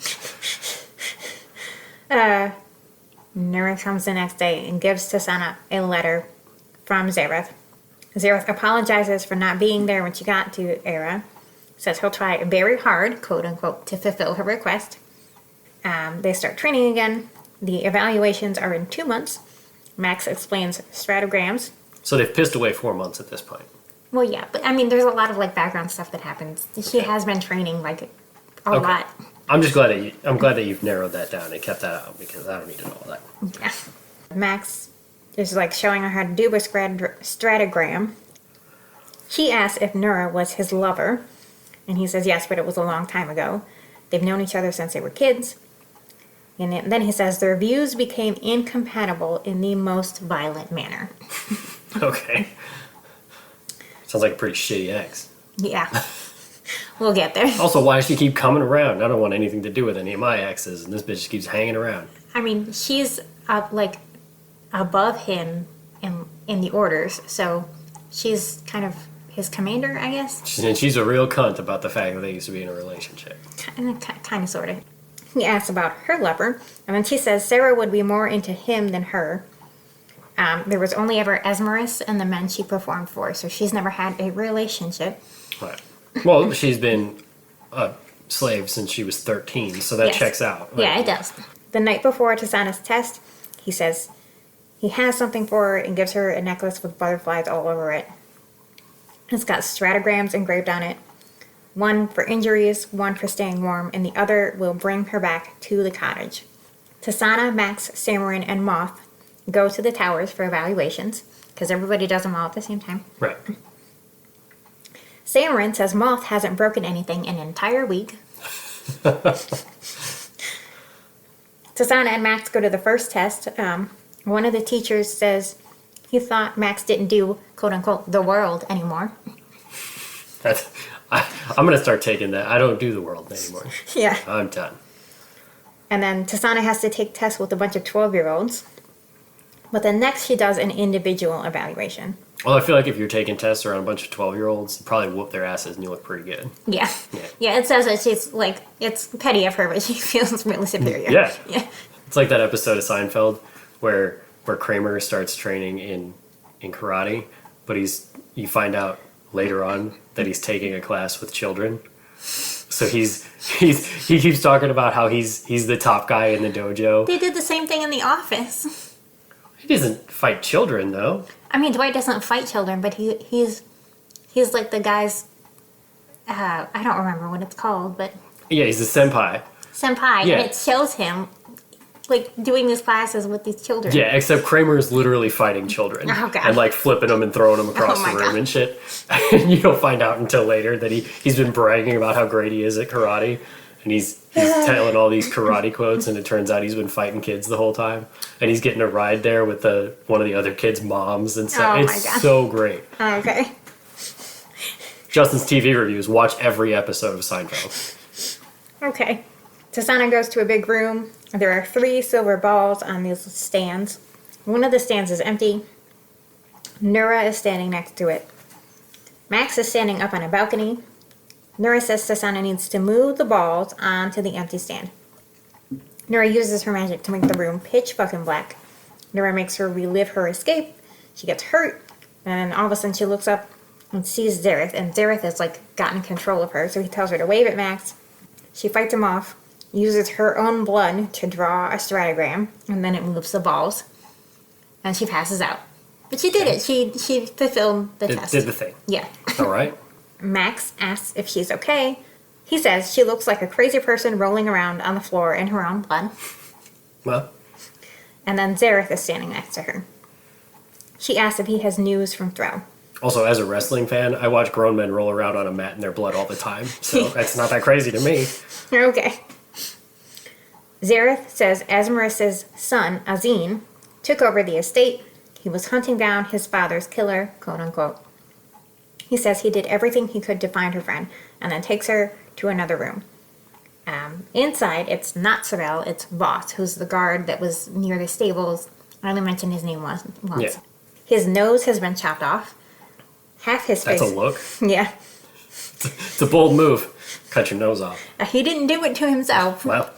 Nura comes the next day and gives Tasana a letter from Zareth. Zareth apologizes for not being there when she got to Era. Says he'll try very hard, quote unquote, to fulfill her request. They start training again. The evaluations are in 2 months. Max explains stratograms. So they've pissed away 4 months at this point. Well, yeah, but I mean, there's a lot of like background stuff that happens. She has been training like a Okay. lot. I'm just glad that I'm glad that you've narrowed that down and kept that out because I don't need to know all that. Yeah. Max is like showing her how to do a stratogram. She asks if Nura was his lover, and he says yes, but it was a long time ago. They've known each other since they were kids. And then he says their views became incompatible in the most violent manner. Okay. Sounds like a pretty shitty ex. Yeah. We'll get there. Also, why does she keep coming around? I don't want anything to do with any of my exes, and this bitch just keeps hanging around. I mean, she's up like above him in the orders, so she's kind of his commander, I guess. And she's a real cunt about the fact that they used to be in a relationship. Kind of, sort of. He asks about her lover, and then she says Sarah would be more into him than her. There was only ever Asmaris and the men she performed for, so she's never had a relationship. Right. Well, she's been a slave since she was 13, so that Yes. checks out. Yeah, it does. The night before Tasana's test, he says he has something for her and gives her a necklace with butterflies all over it. It's got stratograms engraved on it. One for injuries, one for staying warm, and the other will bring her back to the cottage. Tasana, Max, Samarin, and Moth go to the towers for evaluations, because everybody does them all at the same time. Right. Samarin says Moth hasn't broken anything in an entire week. Tasana and Max go to the first test. One of the teachers says he thought Max didn't do, quote unquote, the world anymore. I'm going to start taking that. I don't do the world anymore. Yeah. I'm done. And then Tasana has to take tests with a bunch of 12-year-olds. But then next she does an individual evaluation. Well, I feel like if you're taking tests around a bunch of 12-year-olds, you probably whoop their asses and you look pretty good. Yeah. Yeah. Yeah, it says that she's like, it's petty of her, but she feels really superior. Yeah. Yeah. It's like that episode of Seinfeld where Kramer starts training in karate, but you find out later on that he's taking a class with children. So he keeps talking about how he's the top guy in the dojo. They did the same thing in The Office. He doesn't fight children though. I mean, Dwight doesn't fight children, but he's like the guy's, I don't remember what it's called, but Yeah, he's a senpai. senpai, Yeah. and it shows him like doing these classes with these children. Yeah, except Kramer is literally fighting children. Oh, God. And like flipping them and throwing them across Oh, the my room God. and shit. And you don't find out until later that he's been bragging about how great he is at karate. and he's telling all these karate quotes, and it turns out he's been fighting kids the whole time, and he's getting a ride there with one of the other kids' moms and stuff. Oh my It's God. so great. Okay. Justin's TV reviews. Watch every episode of Seinfeld. Okay. Tasana goes to a big room. There are 3 silver balls on these stands. One of the stands is empty. Nura is standing next to it. Max is standing up on a balcony. Nura says Tasana needs to move the balls onto the empty stand. Nura uses her magic to make the room pitch fucking black. Nura makes her relive her escape. She gets hurt, and all of a sudden she looks up and sees Zareth, and Zareth has gotten control of her, so he tells her to wave at Max. She fights him off, uses her own blood to draw a stratogram, and then it moves the balls, and she passes out. But she did it. She fulfilled the test. Did the thing. Yeah. All right. Max asks if she's okay. He says she looks like a crazy person rolling around on the floor in her own blood. Well, And then Zareth is standing next to her. She asks if he has news from Thrall. also, as a wrestling fan, I watch grown men roll around on a mat in their blood all the time, so that's not that crazy to me. Okay. Zareth says Asmaris's son, Azine, took over the estate. He was hunting down his father's killer, quote unquote. He says he did everything he could to find her friend, and then takes her to another room. Inside, it's not Sorrel, it's Voss, who's the guard that was near the stables. I only mentioned his name once. Yeah. His nose has been chopped off. Half his face. That's a look. Yeah. It's a bold move. Cut your nose off. He didn't do it to himself. Well,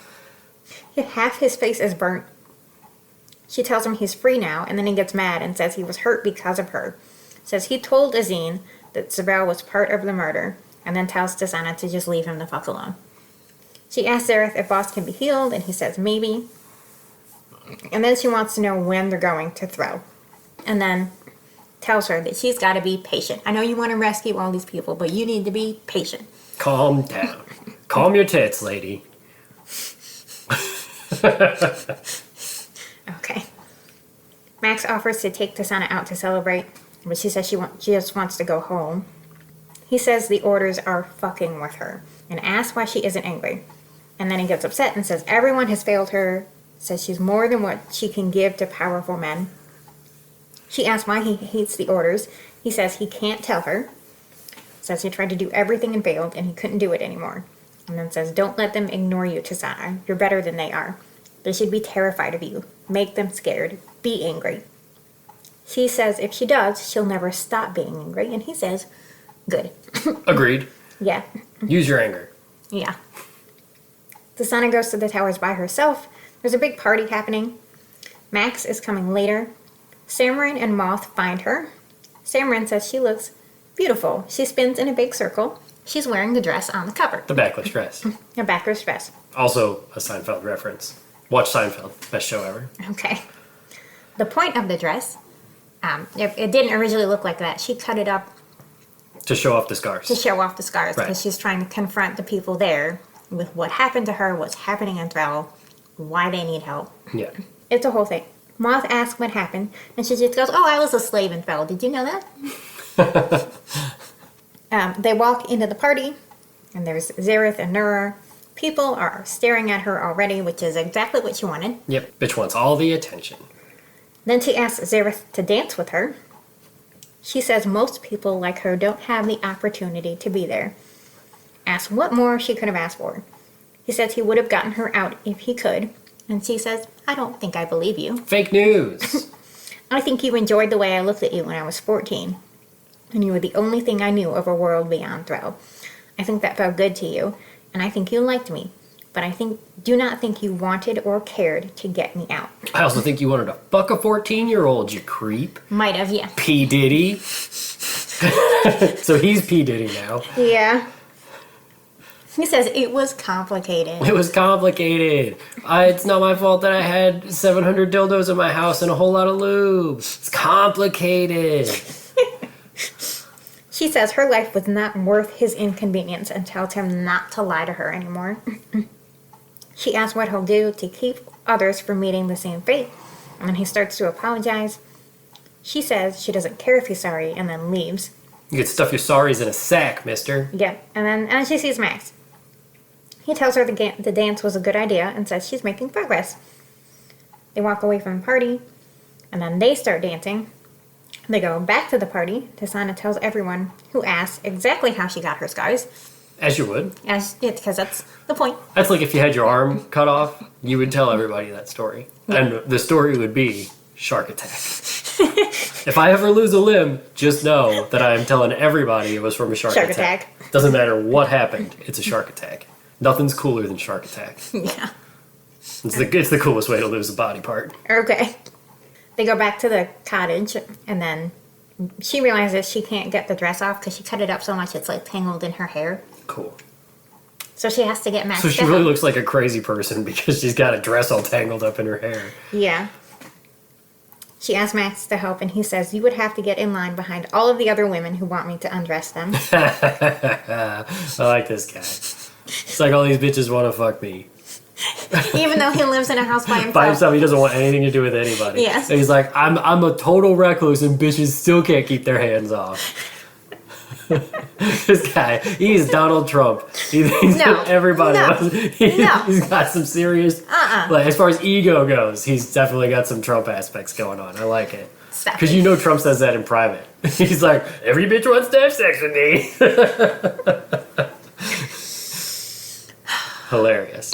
Half his face is burnt. She tells him he's free now, and then he gets mad and says he was hurt because of her. Says he told Azine that Sorrel was part of the murder, and then tells Tasana to just leave him the fuck alone. She asks Zareth if Boss can be healed, and he says maybe. And then she wants to know when they're going to throw. And then tells her that she's got to be patient. I know you want to rescue all these people, but you need to be patient. calm down. Calm your tits, lady. Okay. Max offers to take Tasana out to celebrate, but she says she just wants to go home. He says the orders are fucking with her, and asks why she isn't angry. And then he gets upset and says everyone has failed her, says she's more than what she can give to powerful men. She asks why he hates the orders. He says he can't tell her. Says he tried to do everything and failed, and he couldn't do it anymore. And then says, don't let them ignore you, Tasana. You're better than they are. They should be terrified of you. Make them scared. Be angry. She says if she does, she'll never stop being angry. And he says, good. Agreed. Yeah. Use your anger. Yeah. Tasana goes to the towers by herself. There's a big party happening. Max is coming later. Samarin and Moth find her. Samarin says she looks beautiful. She spins in a big circle. She's wearing the dress on the cover. The backless dress. A backwards dress. Also a Seinfeld reference. Watch Seinfeld. Best show ever. Okay. The point of the dress, it didn't originally look like that. She cut it up To show off the scars. to show off the scars Right. because she's trying to confront the people there with what happened to her, what's happening in Thrall, why they need help. Yeah. It's a whole thing. Moth asks what happened, and she just goes, oh, I was a slave in Thrall. Did you know that? They walk into the party, and there's Zareth and Nura. People are staring at her already, which is exactly what she wanted. Yep. Bitch wants all the attention. Then she asks Zareth to dance with her. She says most people like her don't have the opportunity to be there. Asks what more she could have asked for. He says he would have gotten her out if he could. And she says, I don't think I believe you. Fake news. I think you enjoyed the way I looked at you when I was 14. And you were the only thing I knew of a world beyond Thrall. I think that felt good to you. And I think you liked me. But do not think you wanted or cared to get me out. I also think you wanted to fuck a 14-year-old, you creep. Might have, yeah. P. Diddy. So he's P. Diddy now. Yeah. He says it was complicated. It was complicated. It's not my fault that I had 700 dildos in my house and a whole lot of lube. It's complicated. She says her life was not worth his inconvenience and tells him not to lie to her anymore. She asks what he'll do to keep others from meeting the same fate, and then he starts to apologize. She says she doesn't care if he's sorry and then leaves. You could stuff your sorries in a sack, mister. Yep, and then she sees Max. He tells her the dance was a good idea and says she's making progress. They walk away from the party, and then they start dancing. They go back to the party. Tasana tells everyone who asks exactly how she got her scars. As you would. Because that's the point. That's like if you had your arm cut off, you would tell everybody that story. Yeah. And the story would be shark attack. If I ever lose a limb, just know that I'm telling everybody it was from a shark attack. Doesn't matter what happened, it's a shark attack. Nothing's cooler than shark attack. Yeah. It's the coolest way to lose a body part. Okay. They go back to the cottage, and then she realizes she can't get the dress off because she cut it up so much it's like tangled in her hair. Cool. So she has to get Max. So she really looks like a crazy person because she's got a dress all tangled up in her hair. Yeah. She asks Max to help, and he says, "You would have to get in line behind all of the other women who want me to undress them." I like this guy. It's like all these bitches want to fuck me. Even though he lives in a house by himself. By himself, he doesn't want anything to do with anybody. Yes. And he's like, I'm a total recluse, and bitches still can't keep their hands off. This guy, he's Donald Trump. He thinks that everybody wants. He's got some serious. Like, as far as ego goes, he's definitely got some Trump aspects going on. I like it. Because you know Trump says that in private. He's like, every bitch wants to have sex with me. Hilarious.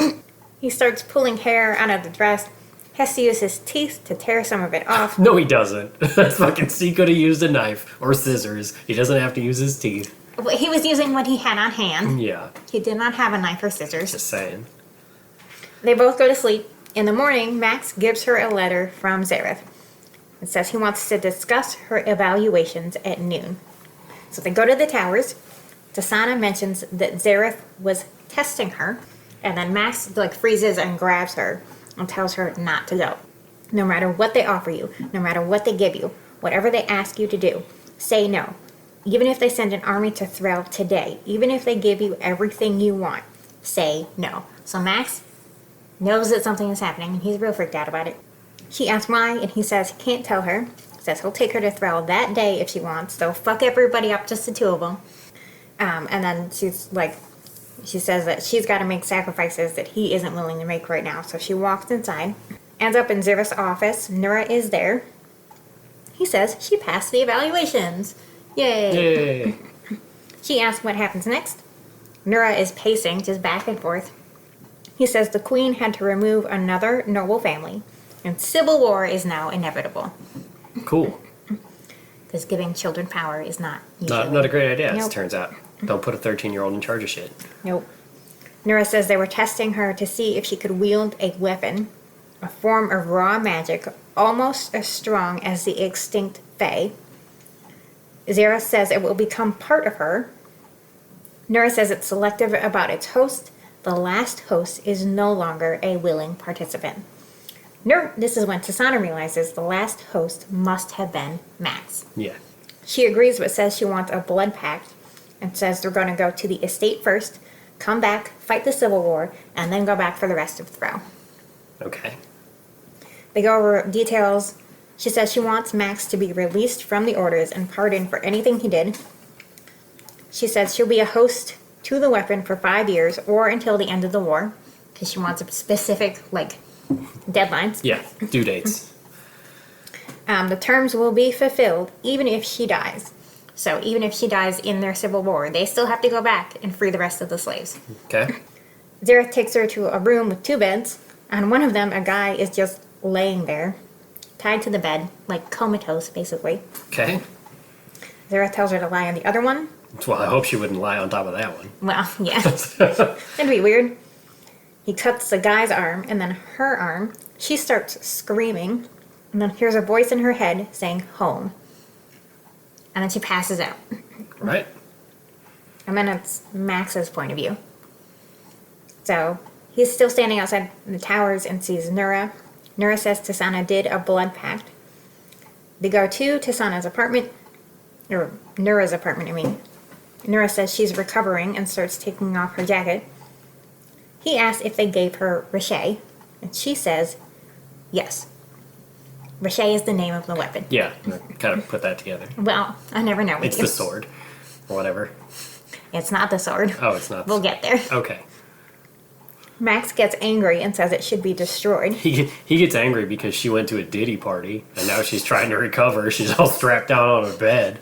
He starts pulling hair out of the dress. Has to use his teeth to tear some of it off. No, he doesn't. That's fucking. He could have used a knife or scissors. He doesn't have to use his teeth. He was using what he had on hand. Yeah. He did not have a knife or scissors. Just saying. They both go to sleep. In the morning, Max gives her a letter from Zareth. It says he wants to discuss her evaluations at noon. So they go to the towers. Tasana mentions that Zareth was testing her. And then Max freezes and grabs her and tells her not to go. No matter what they offer you, no matter what they give you, whatever they ask you to do, say no. Even if they send an army to Thrall today, even if they give you everything you want, say no. So Max knows that something is happening, and he's real freaked out about it. She asks why, and he says he can't tell her. Says he'll take her to Thrall that day if she wants, so fuck everybody up, just the two of them. And then she says that she's got to make sacrifices that he isn't willing to make right now. So she walks inside, ends up in Zirith's office. Nura is there. He says she passed the evaluations. Yay. She asks what happens next. Nura is pacing, just back and forth. He says the queen had to remove another noble family, and civil war is now inevitable. Cool. Because giving children power is not a great idea, as it turns out. Don't put a 13-year-old in charge of shit. Nope. Nura says they were testing her to see if she could wield a weapon, a form of raw magic almost as strong as the extinct Fae. Zareth says it will become part of her. Nura says it's selective about its host. The last host is no longer a willing participant. This is when Tasana realizes the last host must have been Max. Yeah. She agrees but says she wants a blood pact and says they're going to go to the estate first, come back, fight the Civil War, and then go back for the rest of Thrall. Okay. They go over details. She says she wants Max to be released from the orders and pardoned for anything he did. She says she'll be a host to the weapon for 5 years or until the end of the war, because she wants a specific, deadlines. Yeah, due dates. The terms will be fulfilled even if she dies. So even if she dies in their civil war, they still have to go back and free the rest of the slaves. Okay. Zareth takes her to a room with 2 beds. On one of them, a guy is just laying there, tied to the bed, comatose, basically. Okay. Zareth tells her to lie on the other one. Well, I hope she wouldn't lie on top of that one. Well, yeah. That'd be weird. He cuts the guy's arm, and then her arm. She starts screaming, and then hears a voice in her head saying, home. And then she passes out. Right. And then it's Max's point of view. So he's still standing outside the towers and sees Nura. Nura says Tasana did a blood pact. They go to Tasana's apartment, or Nura's apartment, I mean. Nura says she's recovering and starts taking off her jacket. He asks if they gave her Riche, and she says yes. Riche is the name of the weapon. Yeah, kind of put that together. Well, I never know. It's the sword, or whatever. It's not the sword. Oh, it's not. We'll get there. Okay. Max gets angry and says it should be destroyed. He gets angry because she went to a Diddy party, and now she's trying to recover. She's all strapped down on her bed.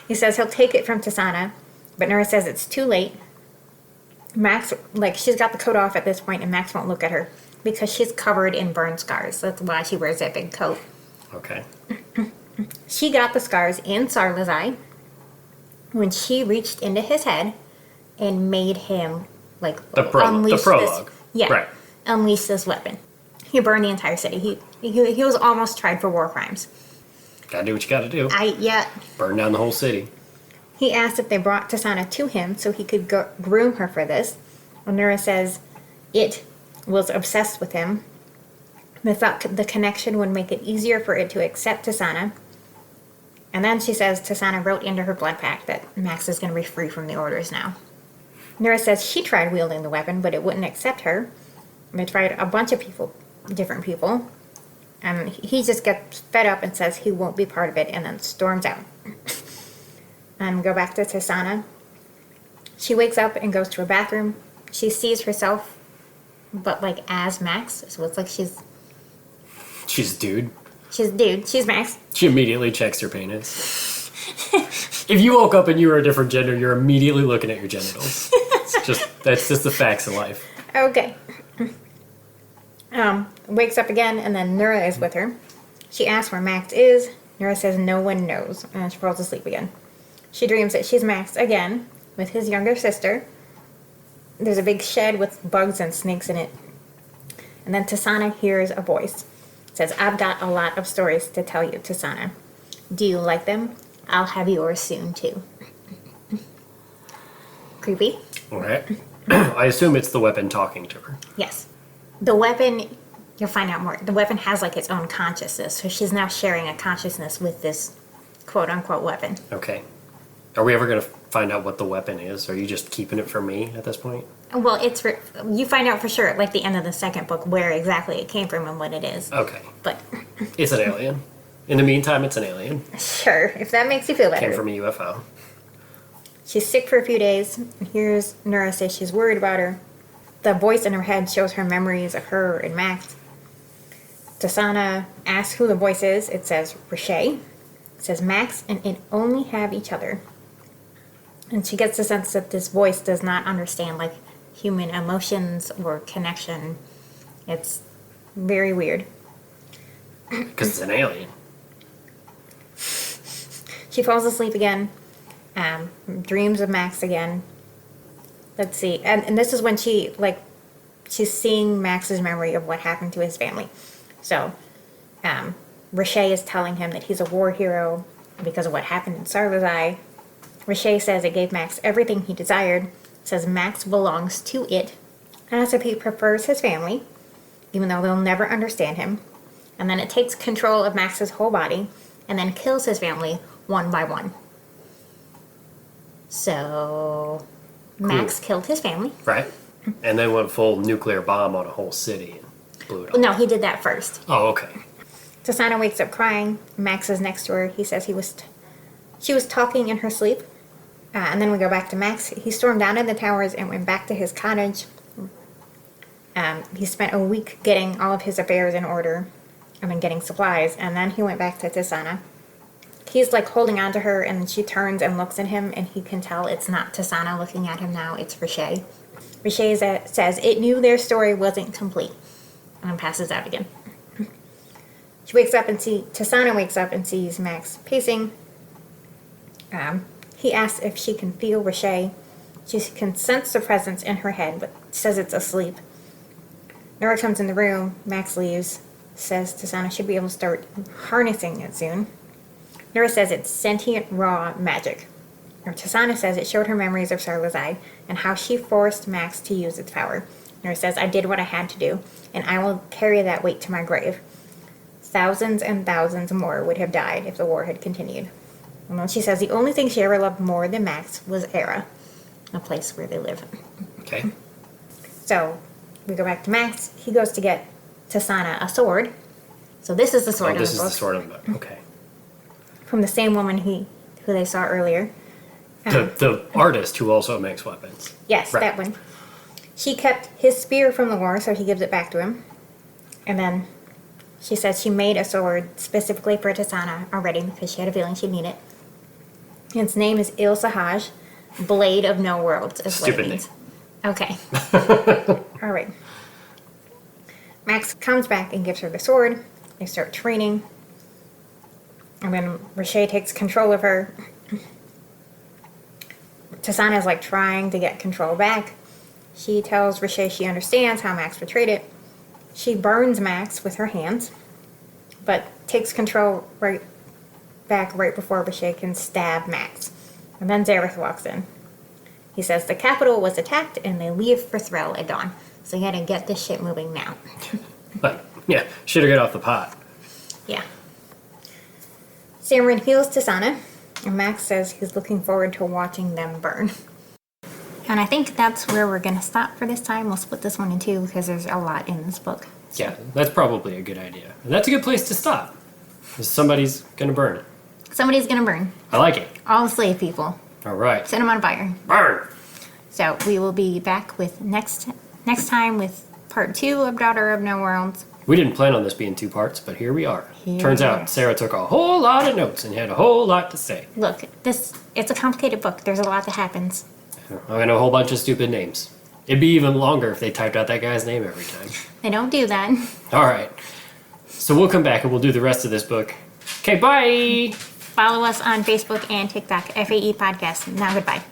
He says he'll take it from Tasana, but Nora says it's too late. Max, she's got the coat off at this point, and Max won't look at her because she's covered in burn scars. That's why she wears that big coat. Okay. She got the scars in Sarla's eye when she reached into his head and made him, The prologue. Right. Unleash this weapon. He burned the entire city. He was almost tried for war crimes. Gotta do what you gotta do. Burn down the whole city. He asked if they brought Tasana to him so he could groom her for this. Nura says it was obsessed with him. They thought the connection would make it easier for it to accept Tasana. And then she says Tasana wrote into her blood pact that Max is going to be free from the orders now. Nura says she tried wielding the weapon, but it wouldn't accept her. They tried a bunch of different people. And he just gets fed up and says he won't be part of it and then storms out. And go back to Tasana. She wakes up and goes to her bathroom. She sees herself, but as Max. So it's like she's dude. She's dude. She's Max. She immediately checks her penis. If you woke up and you were a different gender, you're immediately looking at your genitals. That's just the facts of life. Okay. Wakes up again, and then Nura is with her. She asks where Max is. Nura says no one knows, and she falls asleep again. She dreams that she's Max again with his younger sister. There's a big shed with bugs and snakes in it. And then Tasana hears a voice. It says, I've got a lot of stories to tell you, Tasana. Do you like them? I'll have yours soon, too. Creepy. All right. I assume it's the weapon talking to her. Yes. The weapon, you'll find out more. The weapon has its own consciousness. So she's now sharing a consciousness with this quote-unquote weapon. Okay. Are we ever going to find out what the weapon is? Are you just keeping it from me at this point? Well, you find out for sure at the end of the second book where exactly it came from and what it is. Okay. But it's an alien. In the meantime, it's an alien. Sure, if that makes you feel better. Came from a UFO. She's sick for a few days. And here's Nura say she's worried about her. The voice in her head shows her memories of her and Max. Tasana asks who the voice is. It says Riche. It says Max and it only have each other. And she gets the sense that this voice does not understand human emotions or connection. It's very weird. Because it's an alien. She falls asleep again. Dreams of Max again. Let's see. And this is when she's seeing Max's memory of what happened to his family. So, Riche is telling him that he's a war hero because of what happened in Sarla's eye. Riche says it gave Max everything he desired. Says Max belongs to it. Asks if he prefers his family, even though they'll never understand him. And then it takes control of Max's whole body and then kills his family one by one. So, Max killed his family. Right. And then went full nuclear bomb on a whole city and blew it up. No, he did that first. Oh, okay. Tasana wakes up crying. Max is next to her. He says she was talking in her sleep. And then we go back to Max. He stormed down in the towers and went back to his cottage. He spent a week getting all of his affairs in order. Getting supplies. And then he went back to Tasana. He's holding on to her, and she turns and looks at him, and he can tell it's not Tasana looking at him now, it's Riche. Riche says it knew their story wasn't complete, and passes out again. Tasana wakes up and sees Max pacing. He asks if she can feel Riche. She can sense the presence in her head, but says it's asleep. Nora comes in the room, Max leaves, says Tasana should be able to start harnessing it soon. Nora says it's sentient, raw magic. Tasana says it showed her memories of Sarla's eye and how she forced Max to use its power. Nora says, I did what I had to do, and I will carry that weight to my grave. Thousands and thousands more would have died if the war had continued. And then she says the only thing she ever loved more than Max was Era, a place where they live. Okay. So, we go back to Max. He goes to get Tasana a sword. So this is the sword of the book. This is the sword of the book. Okay. From the same woman who they saw earlier. The artist who also makes weapons. Yes, right. that one. She kept his spear from the war, so he gives it back to him. And then she says she made a sword specifically for Tasana already because she had a feeling she'd need it. Its name is Il Sahaj, Blade of No Worlds is what it Stupid means. Okay. All right. Max comes back and gives her the sword. They start training. And then Riche takes control of her. Tasana's like trying to get control back. She tells Riche she understands how Max betrayed it. She burns Max with her hands, but takes control right back right before Riche can stab Max. And then Zareth walks in. He says the capital was attacked and they leave for Threll at dawn. So you gotta get this shit moving now. But, yeah, should have got off the pot. Yeah. Samrin heals Tasana, and Max says he's looking forward to watching them burn. And I think that's where we're gonna stop for this time. We'll split this one in two because there's a lot in this book. Yeah, that's probably a good idea. And that's a good place to stop. 'Cause somebody's gonna burn it. Somebody's gonna burn. I like it. All the slave people. All right. Set them on fire. Burn! So we will be back with next time with part 2 of Daughter of No Worlds. We didn't plan on this being 2 parts, but here we are. Here Turns we are. out Sarah took a whole lot of notes and had a whole lot to say. Look, it's a complicated book. There's a lot that happens. I know a whole bunch of stupid names. It'd be even longer if they typed out that guy's name every time. They don't do that. All right. So we'll come back and we'll do the rest of this book. Okay, bye! Follow us on Facebook and TikTok, FAE Podcast. Now goodbye.